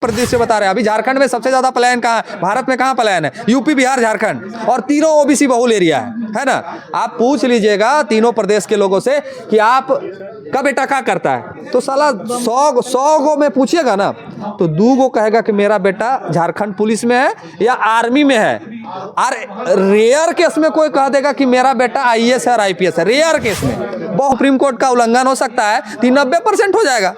प्रदेश से बता रहे हैं। अभी झारखंड में सबसे ज्यादा पलायन कहाँ है? भारत में कहाँ पलायन है? यूपी, बिहार, झारखंड, और तीनों ओबीसी बहुल एरिया है ना। आप पूछ लीजिएगा तीनों प्रदेश के लोगों से कि आप का बेटा क्या करता है, तो साला 100 गो में पूछिएगा ना तो 2 गो कहेगा कि मेरा बेटा झारखंड पुलिस में है या आर्मी में है। और रेयर केस में कोई कह देगा कि मेरा बेटा आईएएस है और आईपीएस है। रेयर केस में बहुत सुप्रीम कोर्ट का उल्लंघन हो सकता है, 90% हो जाएगा।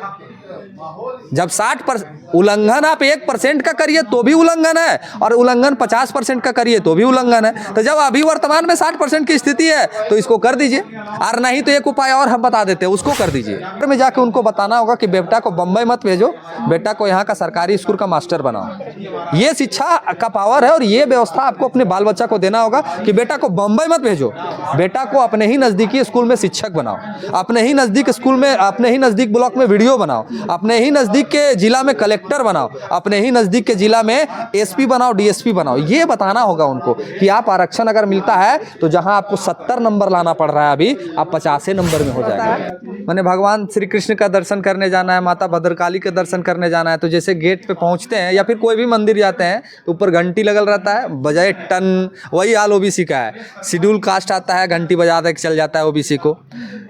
जब 60% उल्लंघन आप 1% का करिए तो भी उल्लंघन है, और उल्लंघन 50% का करिए तो भी उल्लंघन है। तो जब अभी वर्तमान में 60% की स्थिति है तो इसको कर दीजिए, और नहीं तो एक उपाय और हम बता देते हैं, उसको कर दीजिए। में जाके उनको बताना होगा कि बेटा को बम्बई मत भेजो, बेटा को यहाँ का सरकारी स्कूल का मास्टर बनाओ। ये शिक्षा का पावर है, और ये व्यवस्था आपको अपने बाल बच्चा को देना होगा कि बेटा को बम्बई मत भेजो, बेटा को अपने ही नजदीकी स्कूल में शिक्षक बनाओ, अपने ही नजदीक स्कूल में, अपने ही नजदीक ब्लॉक में वीडियो बनाओ, अपने ही नजदीक के जिला में कलेक्टर बनाओ, अपने ही नजदीक के जिला में एसपी बनाओ, डीएसपी बनाओ। ये बताना होगा उनको कि आप आरक्षण अगर मिलता है तो जहां आपको 70 नंबर लाना पड़ रहा है अभी, आप 50 नंबर में हो जाएगा। मैंने भगवान श्री कृष्ण का दर्शन करने जाना है, माता भद्रकाली के दर्शन करने जाना है, तो जैसे गेट पे पहुंचते हैं या फिर कोई भी मंदिर जाते हैं तो ऊपर घंटी लगल रहता है, बजाय टन। वही हाल ओबीसी का है। शेड्यूल कास्ट आता है, घंटी बजा के चल जाता है ओबीसी को।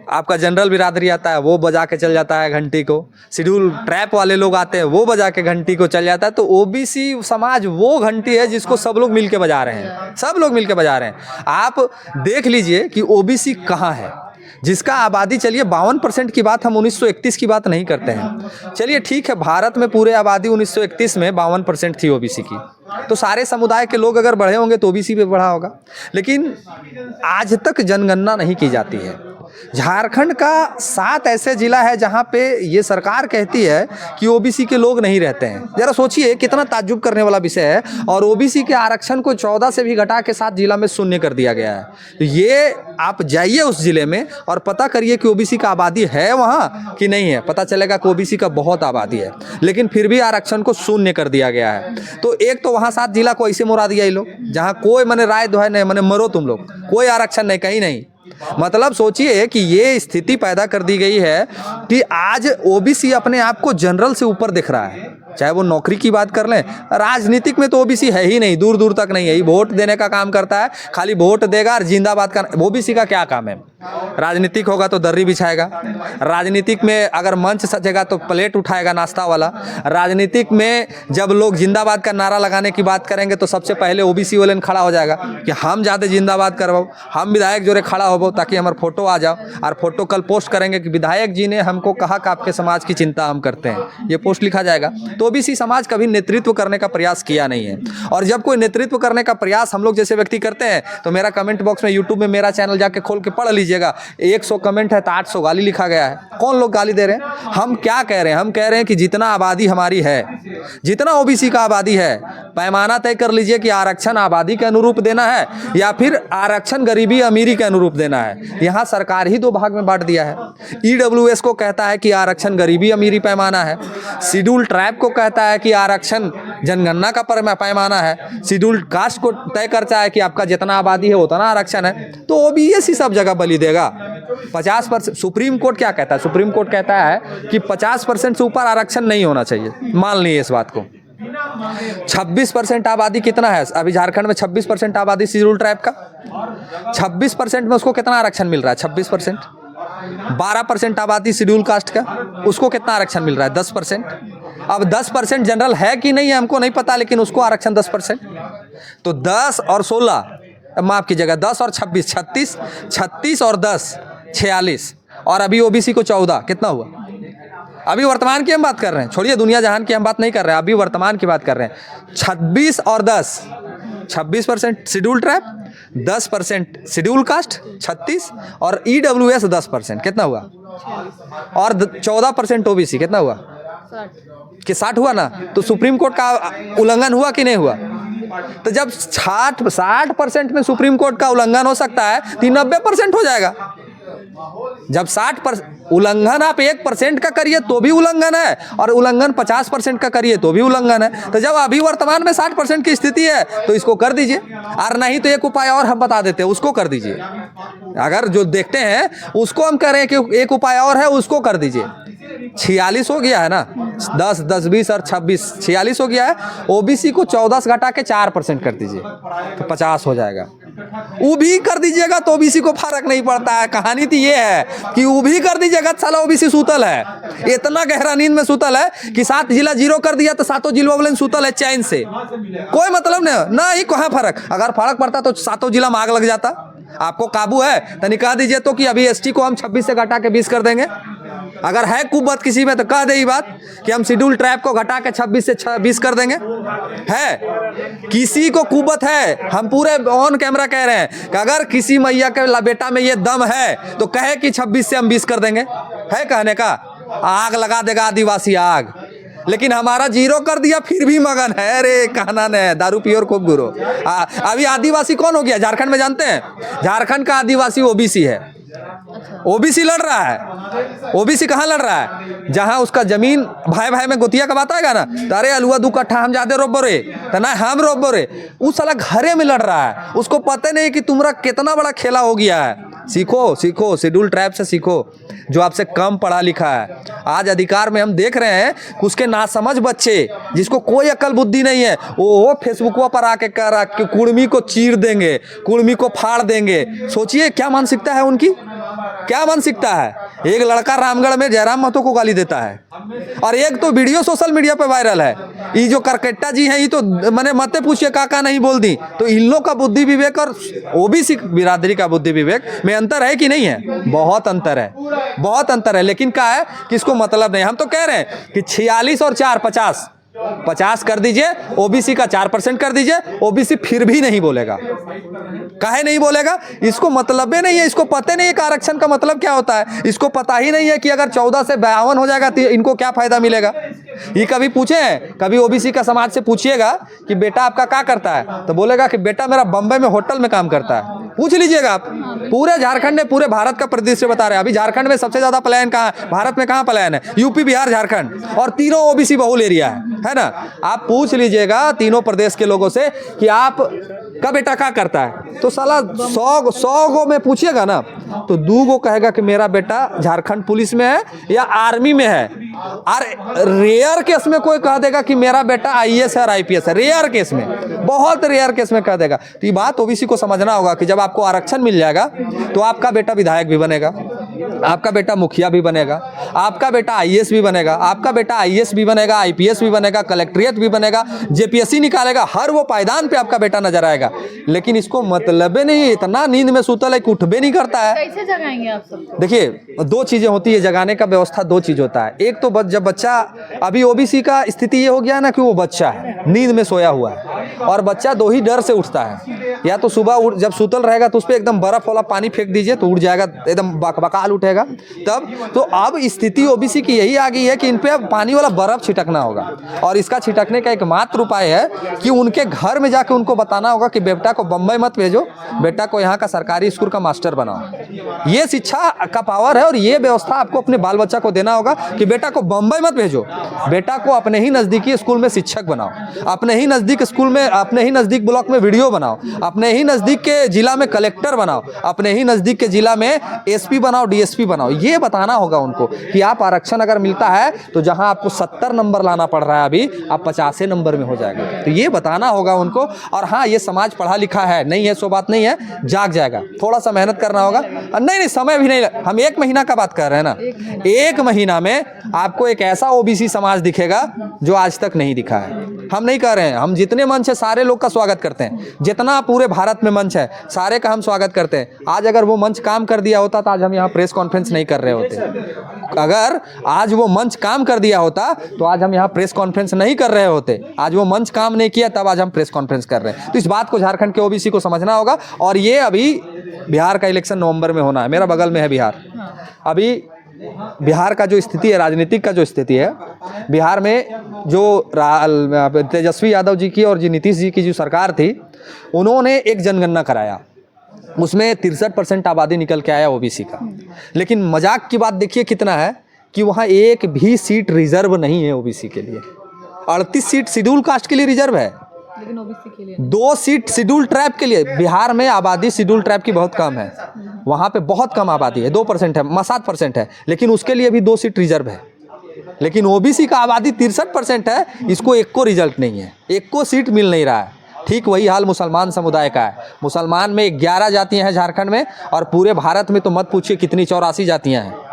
आपका जनरल बिरादरी आता है, वो बजा के चल जाता है घंटी को। शेड्यूल ट्रैप वाले लोग आते हैं, वो बजा के घंटी को चल जाता है। तो ओबीसी समाज वो घंटी है जिसको सब लोग मिलके बजा रहे हैं, सब लोग मिलके बजा रहे हैं। आप देख लीजिए कि ओबीसी कहाँ है, जिसका आबादी, चलिए 52% की बात, हम 1931 की बात नहीं करते हैं। चलिए ठीक है, भारत में पूरे आबादी 1931 में 52% थी ओबीसी की, तो सारे समुदाय के लोग अगर बढ़े होंगे तो ओबीसी पे बढ़ा होगा। लेकिन आज तक जनगणना नहीं की जाती है। झारखंड का 7 ऐसे जिला है जहां पे ये सरकार कहती है कि ओबीसी के लोग नहीं रहते हैं। जरा सोचिए कितना ताज्जुब करने वाला विषय है। और ओबीसी के आरक्षण को 14 से भी घटा के 7 जिला में शून्य कर दिया गया है। तो ये आप जाइए उस जिले में और पता करिए कि ओबीसी का आबादी है वहाँ कि नहीं है। पता चलेगा कि ओबीसी का बहुत आबादी है, लेकिन फिर भी आरक्षण को शून्य कर दिया गया है। तो एक तो वहाँ 7 जिला को ऐसे मोड़ा दिया ये लोग, जहाँ कोई मने राय दो है नहीं, मने मरो तुम लोग, कोई आरक्षण नहीं, कहीं नहीं। मतलब सोचिए कि ये स्थिति पैदा कर दी गई है कि आज ओबीसी अपने आप को जनरल से ऊपर दिख रहा है। चाहे वो नौकरी की बात कर लें, राजनीतिक में तो ओबीसी है ही नहीं, दूर दूर तक नहीं है। ये वोट देने का काम करता है, खाली वोट देगा और जिंदाबाद का। ओबीसी का क्या काम है? राजनीतिक होगा तो दर्री बिछाएगा, राजनीतिक में अगर मंच सजेगा तो प्लेट उठाएगा नाश्ता वाला, राजनीतिक में जब लोग जिंदाबाद का नारा लगाने की बात करेंगे तो सबसे पहले ओबीसी वाले खड़ा हो जाएगा कि हम ज़्यादा जिंदाबाद करवाओ, हम विधायक जोरे खड़ा हो ताकि हमारे फोटो आ जाओ। और फोटो कल पोस्ट करेंगे कि विधायक जी ने हमको कहा कि आपके समाज की चिंता हम करते हैं, ये पोस्ट लिखा जाएगा। तो ओबीसी समाज कभी नेतृत्व करने का प्रयास किया नहीं है। और जब कोई नेतृत्व करने का प्रयास हम लोग जैसे व्यक्ति करते हैं तो मेरा कमेंट बॉक्स में, यूट्यूब में मेरा चैनल जाके खोल के पढ़ लीजिएगा, 100 कमेंट है तो 800 गाली लिखा गया है। कौन लोग गाली दे रहे हैं? हम क्या कह रहे हैं? हम कह रहे हैं कि जितना आबादी हमारी है, जितना ओबीसी का आबादी है, पैमाना तय कर लीजिए कि आरक्षण आबादी के अनुरूप देना है या फिर आरक्षण गरीबी अमीरी के अनुरूप देना है। यहाँ सरकार ही 2 भाग में बांट दिया है। ईडब्ल्यूएस को कहता है कि आरक्षण गरीबी अमीरी पैमाना है, शेड्यूल ट्राइब को कहता है कि आरक्षण जनगणना का पैमाना है, शेड्यूल कास्ट को तय करता है कि आपका जितना आबादी है उतना आरक्षण है। तो ओबीसी सब जगह बलि देगा। 50%। सुप्रीम कोर्ट क्या कहता है? सुप्रीम कोर्ट कहता है कि 50% से ऊपर आरक्षण नहीं होना चाहिए। मान लीजिए इस बात को। 26% आबादी कितना है अभी झारखंड में? 26% आबादी शेड्यूल ट्राइब का, 26% में उसको कितना आरक्षण मिल रहा है? 26%। 12% आबादी शेड्यूल कास्ट का, उसको कितना आरक्षण मिल रहा है? 10%। अब 10% जनरल है कि नहीं है हमको नहीं पता, लेकिन उसको आरक्षण 10%। तो 10 और 16, माफ कीजिएगा, 10 और 26, 36, 36 और 10, 46, और अभी ओबीसी को 14, कितना हुआ? अभी वर्तमान की हम बात कर रहे हैं, छोड़िए दुनिया जहान की हम बात नहीं कर रहे हैं, अभी वर्तमान की बात कर रहे हैं। 26 और 10, 26% शेड्यूल ट्राइब, 10% शेड्यूल कास्ट, 36, और ईडब्ल्यूएस 10%, कितना हुआ? और 14% ओबीसी, कितना हुआ? 60 कि 60 हुआ ना। तो सुप्रीम कोर्ट का उल्लंघन हुआ कि नहीं हुआ? तो जब 60% में सुप्रीम कोर्ट का उल्लंघन हो सकता है तो 90% हो जाएगा। जब 60% उल्लंघन आप 1% का करिए तो भी उल्लंघन है, और उल्लंघन 50% का करिए तो भी उल्लंघन है। तो जब अभी वर्तमान में 60% की स्थिति है तो इसको कर दीजिए, और नहीं तो एक उपाय और हम बता देते हैं, उसको कर दीजिए। अगर जो देखते हैं उसको हम कह रहे हैं कि एक उपाय और है, उसको कर दीजिए। 46 हो गया है ना, 10, 10, 20 और 26, 46 हो गया है। ओबीसी को 14 से घटा के 4% कर दीजिए तो 50 हो जाएगा। वो भी कर दीजिएगा तो ओबीसी को फर्क नहीं पड़ता है। कहानी तो ये है कि वो भी कर दीजिएगा तो साला ओबीसी सूतल है, इतना गहरा नींद में सूतल है कि 7 जिला 0 कर दिया तो 7 जिलों वाले सूतल है चैन से, कोई मतलब नहीं ना ही कहाँ फर्क। अगर फर्क पड़ता तो 7 जिला में आग लग जाता। आपको काबू है तो निकाल दीजिए तो कि अभी एसटी को हम 26 से घटा के 20 कर देंगे। अगर है कुव्वत किसी में तो कह दे ये बात कि हम शेड्यूल ट्राइब को घटा के 26 से 20 कर देंगे। है किसी को कुव्वत है, हम पूरे ऑन कैमरा कह रहे हैं कि अगर किसी मैया के बेटा में ये दम है तो कहे कि 26 से हम 20 कर देंगे। है कहने का, आग लगा देगा आदिवासी आग। लेकिन हमारा 0 कर दिया फिर भी मगन है। अरे कहना नहीं, दारू पियोर खूब गुरो। अभी आदिवासी कौन हो गया झारखंड में जानते हैं? झारखंड का आदिवासी ओबीसी है। ओबीसी लड़ रहा है। ओबीसी कहाँ लड़ रहा है? जहां उसका जमीन भाई भाई में गोतिया का बात आएगा ना, तो अरे अलुआ 2 कट्ठा हम ज्यादा रोबो रे तो ना हम रोबो रे। उस साला घरे में लड़ रहा है, उसको पता नहीं कि तुम्हारा कितना बड़ा खेला हो गया है। सीखो सीखो, शेड्यूल ट्राइब से सीखो जो आपसे कम पढ़ा लिखा है। आज अधिकार में हम देख रहे हैं कि उसके नासमझ बच्चे जिसको कोई अकल बुद्धि नहीं है वो फेसबुकवा पर आके कह रहा कि कुर्मी को चीर देंगे, कुर्मी को फाड़ देंगे। सोचिए क्या मानसिकता है उनकी, क्या मानसिकता है। एक लड़का रामगढ़ में जयराम महतो को गाली देता है और एक तो वीडियो सोशल मीडिया पे वायरल है। ये जो करकट्टा जी हैं ये तो मैंने मत पूछिए काका नहीं बोल दी। तो इन लोग का बुद्धि विवेक और ओबीसी बिरादरी का बुद्धि विवेक में अंतर है कि नहीं है? बहुत अंतर है, बहुत अंतर है। लेकिन क्या है कि इसको मतलब नहीं। हम तो कह रहे हैं कि 46 और 4 50 कर दीजिए, ओबीसी का 4% कर दीजिए। ओबीसी फिर भी नहीं बोलेगा। काहे नहीं बोलेगा? इसको मतलब ही नहीं है, इसको पता नहीं है कि आरक्षण का मतलब क्या होता है। इसको पता ही नहीं है कि अगर 14 से 52 हो जाएगा तो इनको क्या फायदा मिलेगा। ये कभी पूछे, कभी ओबीसी का समाज से पूछिएगा कि बेटा आपका क्या करता है, तो बोलेगा कि बेटा मेरा बम्बई में होटल में काम करता है। पूछ लीजिएगा आप, पूरे झारखंड में, पूरे भारत का परिदृश्य बता रहे हैं। अभी झारखंड में सबसे ज्यादा पलायन कहाँ है? भारत में कहाँ पलायन है? यूपी, बिहार, झारखंड, और तीनों ओबीसी बहुल एरिया है ना। आप पूछ लीजिएगा तीनों प्रदेश के लोगों से कि आप का बेटा क्या करता है, तो साला 100 गो में पूछिएगा ना तो 2 गो कहेगा कि मेरा बेटा झारखंड पुलिस में है या आर्मी में है। और रेयर केस में कोई कह देगा कि मेरा बेटा आईएएस है और आईपीएस है। रेयर केस में, बहुत रेयर केस में कह देगा। तो ये बात ओबीसी को समझना होगा कि जब आपको आरक्षण मिल जाएगा तो आपका बेटा विधायक भी बनेगा, आपका बेटा मुखिया भी बनेगा, आपका बेटा आईएएस भी बनेगा, आपका बेटा आईएएस भी बनेगा, आईपीएस भी बनेगा, कलेक्ट्रेट भी बनेगा, जेपीएससी निकालेगा। हर वो पायदान पे आपका बेटा नजर आएगा। लेकिन इसको मतलब नहीं, इतना नींद में सूतल है कि उठबे नहीं करता है। कैसे जगाएंगे आप सबको? देखिए 2 चीजें होती है जगाने का व्यवस्था। 2 चीज होता है। एक तो जब बच्चा, अभी ओबीसी का स्थिति ये हो गया ना कि वो बच्चा है, नींद में सोया हुआ है, और बच्चा 2 ही डर से उठता है। या तो सुबह जब सूतल रहेगा तो उस पर एकदम बर्फ वाला पानी फेंक दीजिए तो उठ जाएगा, एकदम बकाल उठेगा तब। तो अब स्थिति ओबीसी की यही आ गई है कि इन पे अब पानी वाला बर्फ छिटकना होगा। और इसका छिटकने का एकमात्र उपाय है कि उनके घर में जाके उनको बताना होगा कि बेटा को बम्बई मत भेजो, बेटा को यहाँ का सरकारी स्कूल का मास्टर बनाओ। ये शिक्षा का पावर है और ये व्यवस्था आपको अपने बाल बच्चा को देना होगा कि बेटा को बम्बई मत भेजो, बेटा को अपने ही नजदीकी स्कूल में शिक्षक बनाओ, अपने ही नजदीक स्कूल में, अपने ही नजदीक ब्लॉक में वीडियो बनाओ, अपने ही नजदीक के जिला में कलेक्टर बनाओ, अपने ही नजदीक के जिला में एसपी बनाओ, डीएसपी बनाओ। ये बताना होगा उनको कि आप आरक्षण अगर मिलता है तो जहां आपको 70 नंबर लाना पड़ रहा है अभी, आप 50 नंबर में हो जाएगा। तो ये बताना होगा उनको। और हाँ, ये समाज पढ़ा लिखा है, नहीं है सो बात नहीं है, जाग जाएगा। थोड़ा सा मेहनत करना होगा। नहीं समय भी नहीं, हम 1 महीना का बात कर रहे हैं ना। 1 महीना में आपको एक ऐसा ओबीसी समाज दिखेगा जो आज तक नहीं दिखा है। हम नहीं कह रहे हैं, हम जितने मंच है सारे लोग का स्वागत करते हैं, जितना पूरे भारत में मंच है सारे का हम स्वागत करते हैं। आज अगर वो मंच काम कर दिया होता तो आज हम यहाँ प्रेस कॉन्फ्रेंस नहीं कर रहे होते। अगर आज वो मंच काम कर दिया होता तो आज हम यहाँ प्रेस कॉन्फ्रेंस नहीं कर रहे होते। आज वो मंच काम नहीं किया तब आज हम प्रेस कॉन्फ्रेंस कर रहे हैं। तो इस बात को झारखंड के ओबीसी को समझना होगा। और ये अभी बिहार का इलेक्शन नवंबर में होना है, मेरा बगल में है बिहार। अभी बिहार का जो स्थिति है, राजनीतिक का जो स्थिति है बिहार में, जो तेजस्वी यादव जी की और जी नीतीश जी की जो सरकार थी, उन्होंने एक जनगणना कराया, उसमें 63% आबादी निकल के आया ओबीसी का। लेकिन मजाक की बात देखिए कितना है कि वहाँ एक भी सीट रिजर्व नहीं है ओबीसी के लिए। 38 सीट शेड्यूल कास्ट के लिए रिजर्व है, लेकिन ओबीसी के लिए 2 सीट शेड्यूल ट्राइब के लिए। बिहार में आबादी शेड्यूल ट्राइब की बहुत कम है, वहाँ पे बहुत कम आबादी है, 2% है, 7% है, लेकिन उसके लिए भी 2 सीट रिजर्व है। लेकिन ओबीसी का आबादी 63% है, इसको एक को रिजल्ट नहीं है, एक को सीट मिल नहीं रहा है। ठीक वही हाल मुसलमान समुदाय का है। मुसलमान में 11 जातियां हैं झारखंड में, और पूरे भारत में तो मत पूछिए कितनी, 84 जातियां हैं।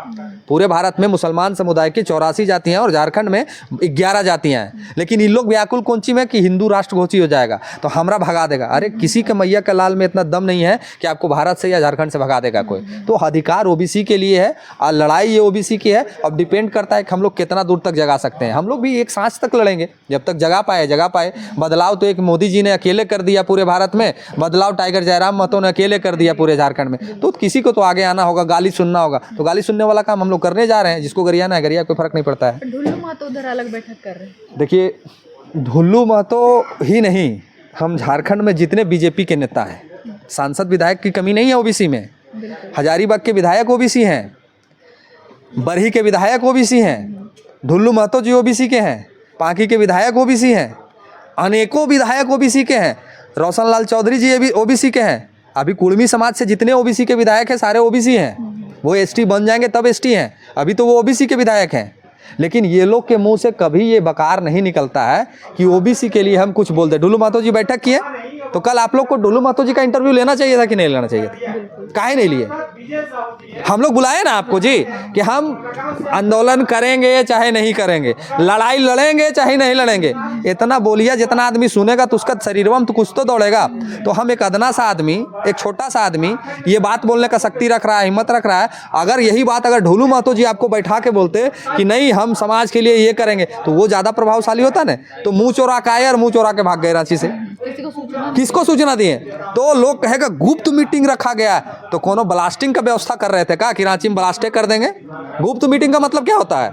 पूरे भारत में मुसलमान समुदाय की 84 जातियां हैं और झारखंड में 11 जातियां हैं। लेकिन इन लोग व्याकुल कौन सी में कि हिंदू राष्ट्र घोषित हो जाएगा तो हमरा भगा देगा। अरे किसी के मैया का लाल में इतना दम नहीं है कि आपको भारत से या झारखंड से भगा देगा कोई। तो अधिकार ओबीसी के लिए है और लड़ाई ये ओबीसी की है। अब डिपेंड करता है कि हम लोग कितना दूर तक जगा सकते हैं। हम लोग भी एक सांस तक लड़ेंगे जब तक जगा पाए। बदलाव तो एक मोदी जी ने अकेले कर दिया पूरे भारत में, बदलाव टाइगर जयराम महतो ने अकेले कर दिया पूरे झारखंड में। तो किसी को तो आगे आना होगा, गाली सुनना होगा। तो गाली सुनने वाला काम हम लोग करने जा रहे हैं। जिसको गरियाना है गरिया, कोई फर्क नहीं पड़ता है। ढुल्लू महतो उधर अलग बैठक कर रहे हैं। देखिए, ढुल्लू महतो ही नहीं, हम झारखंड में जितने बीजेपी के नेता हैं, सांसद विधायक की कमी नहीं है ओबीसी में। हजारीबाग के विधायक ओबीसी हैं, बरही के विधायक ओबीसी हैं, ढुल्लू महतो जी ओबीसी के हैं, पांकी के विधायक ओबीसी हैं, अनेकों विधायक ओबीसी के हैं, रोशन लाल चौधरी जी भी ओबीसी के हैं। अभी कुर्मी समाज से जितने ओबीसी के विधायक हैं सारे ओबीसी हैं। वो एसटी बन जाएंगे तब एसटी हैं, अभी तो वो ओबीसी के विधायक हैं। लेकिन ये लोग के मुंह से कभी ये बकार नहीं निकलता है कि ओबीसी के लिए हम कुछ बोल दें। ढुल्लू महतो जी बैठक किए तो कल आप लोग को ढुल्लू महतो जी का इंटरव्यू लेना चाहिए था कि नहीं लेना चाहिए था? काहे नहीं लिए? हम लोग बुलाए ना आपको जी कि हम आंदोलन करेंगे चाहे नहीं करेंगे, लड़ाई लड़ेंगे चाहे नहीं लड़ेंगे। इतना बोलिए जितना आदमी सुनेगा तो उसका शरीरवम तो कुछ तो दौड़ेगा। तो हम एक अदना सा आदमी, एक छोटा सा आदमी ये बात बोलने का शक्ति रख रहा है, हिम्मत रख रहा है। अगर यही बात अगर ढुल्लू महतो जी आपको बैठा के बोलते कि नहीं हम समाज के लिए ये करेंगे तो वो ज़्यादा प्रभावशाली होता ना। तो मुँह चोरा के आए और मुँह चोरा के भाग गए रांची से। किसको सूचना दिए? तो लोग कहेगा गुप्त मीटिंग रखा गया। तो कोनो ब्लास्टिंग का व्यवस्था कर रहे थे क्या कि रांची में ब्लास्टे कर देंगे? गुप्त मीटिंग का मतलब क्या होता है?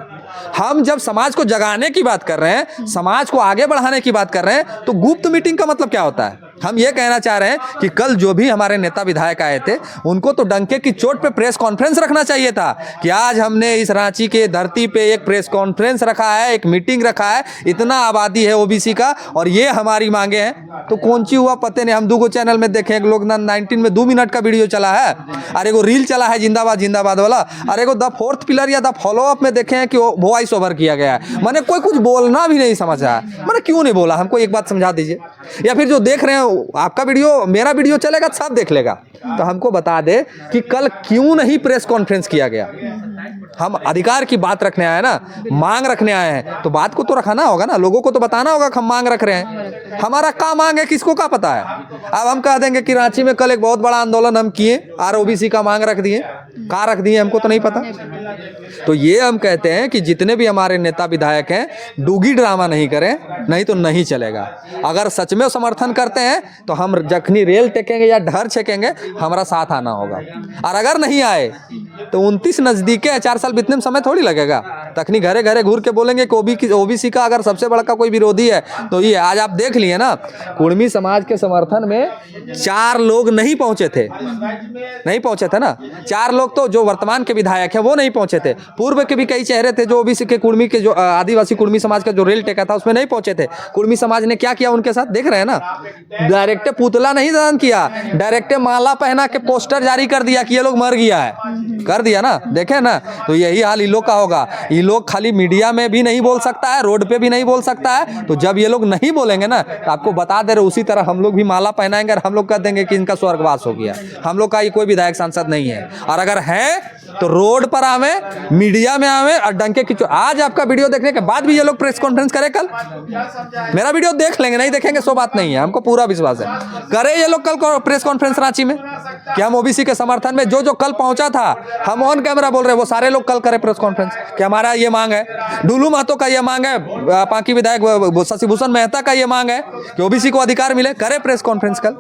हम जब समाज को जगाने की बात कर रहे हैं, समाज को आगे बढ़ाने की बात कर रहे हैं, तो गुप्त मीटिंग का मतलब क्या होता है? हम ये कहना चाह रहे हैं कि कल जो भी हमारे नेता विधायक आए थे उनको तो डंके की चोट पे प्रेस कॉन्फ्रेंस रखना चाहिए था कि आज हमने इस रांची के धरती पे एक प्रेस कॉन्फ्रेंस रखा है, एक मीटिंग रखा है, इतना आबादी है ओबीसी का और ये हमारी मांगे हैं। तो कौन सी हुआ पते नहीं। हम दूगो चैनल में देखे, एक लोग 19 में 2 मिनट का वीडियो चला है और एगो रील चला है जिंदाबाद जिंदाबाद वाला, और एगो द फोर्थ पिलर या द फॉलोअप में देखे हैं कि वॉइस ओवर किया गया है। मैंने कोई कुछ बोलना भी नहीं समझा। मैंने क्यों नहीं बोला? हमको एक बात समझा दीजिए। या फिर जो देख रहे हैं आपका वीडियो, मेरा वीडियो चलेगा सब देख लेगा, तो हमको बता दे कि कल क्यों नहीं प्रेस कॉन्फ्रेंस किया गया। हम अधिकार की बात रखने आए ना, मांग रखने आए हैं, तो बात को तो रखाना होगा ना, लोगों को तो बताना होगा कि हम मांग रख रहे हैं। हमारा क्या मांग है किसको क्या पता है? अब हम कह देंगे कि रांची में कल एक बहुत बड़ा आंदोलन हम किए और ओबीसी का मांग रख दिए, कहाँ रख दिए हमको तो नहीं पता। तो ये हम कहते हैं कि जितने भी हमारे नेता विधायक हैं डूगी ड्रामा नहीं करें, नहीं तो नहीं चलेगा। अगर सच में समर्थन करते हैं तो हम जखनी रेल टेकेंगे या ढर छेकेंगे, हमारा साथ आना होगा। और अगर नहीं आए तो 29 नजदीक है, 4 साल बीतने में समय थोड़ी लगेगा। तखनी घरे घरे घूर के बोलेंगे कि ओबीसी का अगर सबसे बड़ा का कोई विरोधी है तो ये आज आप देख लिए ना, कुर्मी समाज के समर्थन में 4 लोग नहीं पहुंचे थे, नहीं पहुंचे थे ना। 4 लोग तो जो वर्तमान के विधायक हैं वो नहीं पहुंचे थे, पूर्व के भी कई चेहरे थे जो ओबीसी के कुर्मी के जो आदिवासी कुर्मी समाज का जो रेल टेका था उसमें नहीं पहुंचे थे। कुर्मी समाज ने क्या किया उनके साथ देख रहे हैं ना, डायरेक्ट पुतला नहीं दान किया, डायरेक्ट माला पहना के पोस्टर जारी कर दिया कि ये लोग मर गया है, कर दिया ना, देखे ना। तो यही हाल इन लोग का होगा। ये लोग खाली मीडिया में भी नहीं बोल सकता है, रोड पे भी नहीं बोल सकता है। तो जब ये लोग नहीं बोलेंगे ना तो आपको बता दे रहे, उसी तरह हम लोग भी माला पहनाएंगे और हम लोग कह देंगे कि इनका स्वर्गवास हो गया। हम लोग का ये कोई विधायक सांसद नहीं है, और अगर है तो रोड पर आवे, मीडिया में आवे और डंके की आज आपका वीडियो देखने के बाद भी ये लोग प्रेस कॉन्फ्रेंस करें। कल मेरा वीडियो देख लेंगे, नहीं देखेंगे सो बात नहीं है, हमको पूरा विश्वास है। करे ये लोग कल प्रेस कॉन्फ्रेंस रांची में कि हम ओबीसी के समर्थन में जो कल पहुंचा था, हम ऑन कैमरा बोल रहे हैं, वो सारे लोग कल करें प्रेस कॉन्फ्रेंस कि हमारा ये मांग है, ढुल्लू महतो का ये मांग है, पांकी विधायक शशिभूषण मेहता का ये मांग है कि ओबीसी को अधिकार मिले। करे प्रेस कॉन्फ्रेंस कल,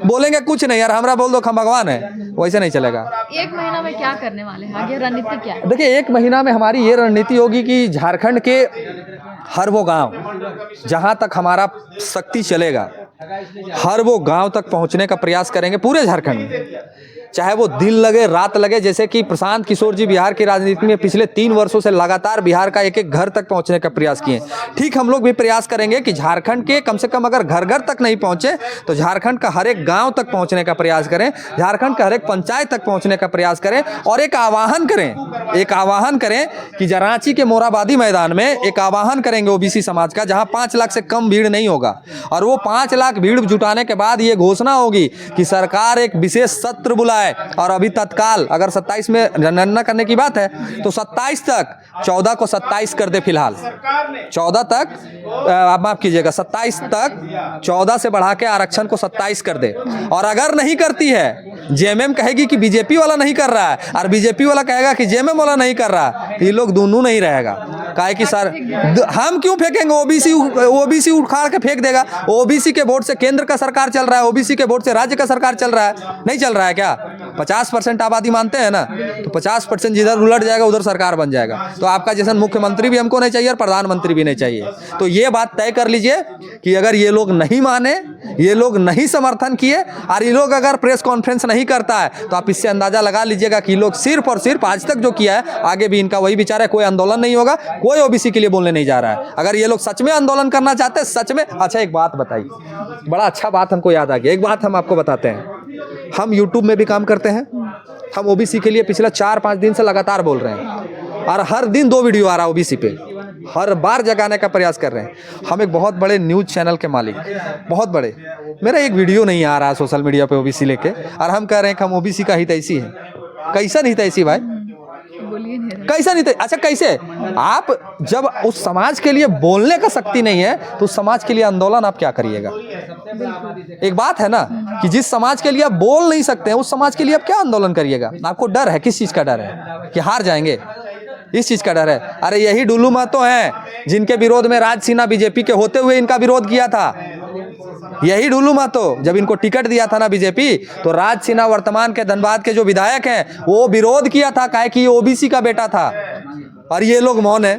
बोलेंगे कुछ नहीं यार, हमरा बोल दो हम भगवान है, वैसे नहीं चलेगा। 1 महीना में क्या करने वाले हैं, आगे रणनीति क्या है? देखिए 1 महीना में हमारी ये रणनीति होगी कि झारखंड के हर वो गांव जहां तक हमारा शक्ति चलेगा, हर वो गांव तक पहुंचने का प्रयास करेंगे पूरे झारखंड में। चाहे वो दिन लगे रात लगे, जैसे कि प्रशांत किशोर जी बिहार की राजनीति में पिछले 3 वर्षों से लगातार बिहार का एक एक घर तक पहुंचने का प्रयास किए। ठीक हम लोग भी प्रयास करेंगे कि झारखंड के कम से कम अगर घर घर तक नहीं पहुंचे तो झारखंड का हर एक गांव तक पहुंचने का प्रयास करें, झारखंड का हर एक पंचायत तक पहुंचने का प्रयास करें और एक आह्वान करें कि रांची के मोराबादी मैदान में एक आह्वान करेंगे ओबीसी समाज का, जहां 5 लाख से कम भीड़ नहीं होगा। और वो 5 लाख भीड़ जुटाने के बाद ये घोषणा होगी कि सरकार एक विशेष सत्र बुलाए और अभी तत्काल, अगर 27 में गणना करने की बात है तो 27 तक, 14 को 27 कर दे फिलहाल, 14 तक आप माफ कीजिएगा 27 तक 14 से बढ़ा के आरक्षण को 27 कर दे। और अगर नहीं करती है, जेएमएम कहेगी कि बीजेपी वाला नहीं कर रहा है और बीजेपी वाला कहेगा कि जेएमएम वाला नहीं कर रहा है, ये लोग दोनों नहीं रहेगा। काहे कि सर हम क्यों फेंकेंगे, ओबीसी उखाड़ के फेंक देगा। ओबीसी के वोट से केंद्र का सरकार चल रहा है, ओबीसी के वोट से राज्य का सरकार चल रहा है, नहीं चल रहा है क्या? 50% आबादी मानते हैं ना, तो 50% जिधर उलट जाएगा उधर सरकार बन जाएगा। तो आपका जैसा मुख्यमंत्री भी हमको नहीं चाहिए और प्रधानमंत्री भी नहीं चाहिए। तो ये बात तय कर लीजिए कि अगर ये लोग नहीं माने, ये लोग नहीं समर्थन किए और ये लोग अगर प्रेस कॉन्फ्रेंस नहीं करता है तो आप इससे अंदाजा लगा लीजिएगा कि ये लोग सिर्फ और सिर्फ आज तक जो किया है आगे भी इनका वही विचार है। कोई आंदोलन नहीं होगा, कोई ओबीसी के लिए बोलने नहीं जा रहा है। अगर ये लोग सच में आंदोलन करना चाहते हैं, सच में। अच्छा एक बात बताइए, बड़ा अच्छा बात हमको याद आ गया, एक बात हम आपको बताते हैं। हम यूट्यूब में भी काम करते हैं, हम ओबीसी के लिए पिछला 4-5 दिन से लगातार बोल रहे हैं और हर दिन 2 वीडियो आ रहा है ओबीसी पे, हर बार जगाने का प्रयास कर रहे हैं। हम एक बहुत बड़े न्यूज़ चैनल के मालिक, बहुत बड़े, मेरा एक वीडियो नहीं आ रहा है सोशल मीडिया पे ओबीसी लेके, और हम कह रहे हैं कि हम ओबीसी का हितैषी है। कैसा हितैषी भाई, कैसा नहीं? अच्छा कैसे? आप जब उस समाज के लिए बोलने का शक्ति नहीं है तो उस समाज के लिए आंदोलन आप क्या करिएगा? एक बात है ना कि जिस समाज के लिए आप बोल नहीं सकते हैं उस समाज के लिए आप क्या आंदोलन करिएगा? आपको डर है, किस चीज का डर है? कि हार जाएंगे, इस चीज का डर है? अरे यही डुल्लू महतो हैं जिनके विरोध में राज सिन्हा बीजेपी के होते हुए इनका विरोध किया था। यही डुल्लू महतो, जब इनको टिकट दिया था ना बीजेपी, तो राज सिन्हा वर्तमान के धनबाद के जो विधायक हैं वो विरोध किया था, काहे कि ये ओबीसी का बेटा था। और ये लोग मौन है,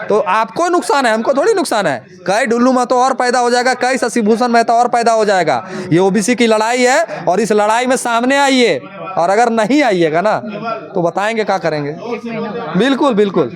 तो आपको नुकसान है, हमको थोड़ी नुकसान है। कई डुल्लू महतो और पैदा हो जाएगा, कई शशिभूषण मेहता और पैदा हो जाएगा। ये ओबीसी की लड़ाई है और इस लड़ाई में सामने आइए, और अगर नहीं आइएगा ना तो बताएंगे क्या करेंगे। बिल्कुल बिल्कुल।